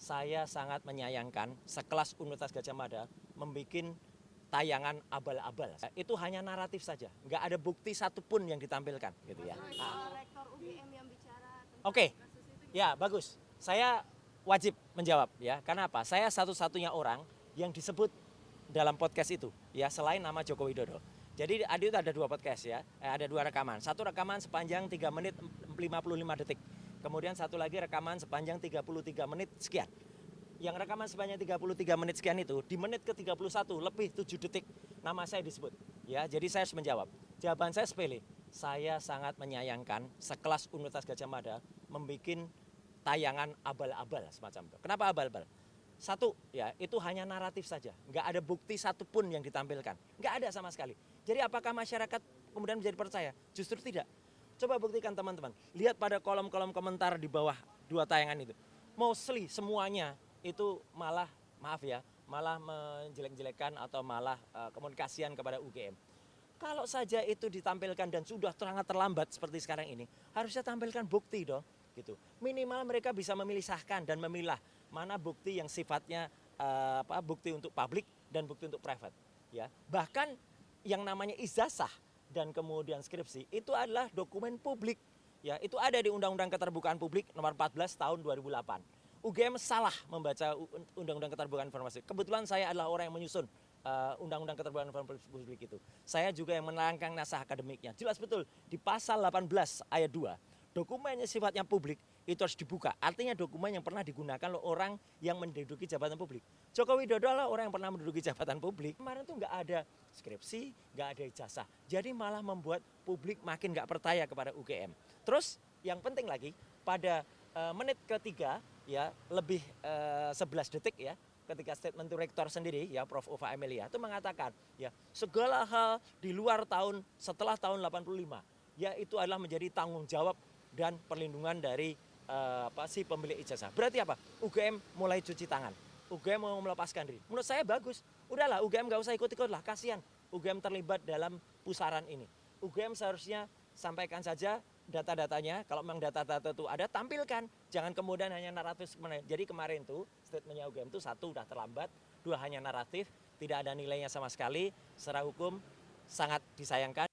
saya sangat menyayangkan sekelas Universitas Gadjah Mada membuat tayangan abal-abal. Itu hanya naratif saja, nggak ada bukti satupun yang ditampilkan, gitu ya. Rektor UGM yang bicara tentang Oke, kasus itu ya bagus. Saya wajib menjawab ya. Karena apa? Saya satu-satunya orang yang disebut dalam podcast itu, ya selain nama Joko Widodo. Jadi itu ada dua podcast ya, ada dua rekaman. Satu rekaman sepanjang 3 menit 55 detik. Kemudian satu lagi rekaman sepanjang 33 menit sekian. Yang rekaman sepanjang 33 menit sekian itu, di menit ke-31 lebih 7 detik nama saya disebut. Ya, jadi saya harus menjawab. Jawaban saya sepele. Saya sangat menyayangkan sekelas Universitas Gadjah Mada membuat tayangan abal-abal semacam itu. Kenapa abal-abal? Satu, ya itu hanya naratif saja. Nggak ada bukti satupun yang ditampilkan. Nggak ada sama sekali. Jadi apakah masyarakat kemudian menjadi percaya? Justru tidak. Coba buktikan teman-teman. Lihat pada kolom-kolom komentar di bawah dua tayangan itu. Mostly semuanya itu malah, maaf ya, malah menjelek-jelekan atau malah komunikasian kepada UGM. Kalau saja itu ditampilkan dan sudah sangat terlambat seperti sekarang ini, harusnya tampilkan bukti dong. Gitu. Minimal mereka bisa memisahkan dan memilah mana bukti yang sifatnya bukti untuk publik dan bukti untuk private. Ya. Bahkan yang namanya ijazah dan kemudian skripsi itu adalah dokumen publik. Ya, itu ada di Undang-Undang Keterbukaan Publik nomor 14 tahun 2008. UGM salah membaca Undang-Undang Keterbukaan Informasi. Kebetulan saya adalah orang yang menyusun Undang-Undang Keterbukaan Informasi Publik itu. Saya juga yang menerangkan naskah akademiknya. Jelas betul di pasal 18 ayat 2, dokumen yang sifatnya publik itu harus dibuka. Artinya dokumen yang pernah digunakan oleh orang yang menduduki jabatan publik. Joko Widodo adalah orang yang pernah menduduki jabatan publik. Kemarin tuh nggak ada skripsi, nggak ada ijazah. Jadi malah membuat publik makin nggak percaya kepada UGM. Terus yang penting lagi pada menit ketiga ya lebih 11 detik ya ketika statement to rektor sendiri ya Prof. Ova Amelia itu mengatakan ya segala hal di luar tahun setelah tahun 85 ya itu adalah menjadi tanggung jawab dan perlindungan dari si pemilik ijazah. Berarti apa? UGM mulai cuci tangan. UGM mau melepaskan diri. Menurut saya bagus. Udahlah UGM gak usah ikut-ikut lah. Kasihan UGM terlibat dalam pusaran ini. UGM seharusnya sampaikan saja data-datanya. Kalau memang data-data itu ada, tampilkan. Jangan kemudian hanya naratif. Jadi kemarin tuh statementnya UGM itu satu udah terlambat. Dua hanya naratif. Tidak ada nilainya sama sekali. Secara hukum sangat disayangkan.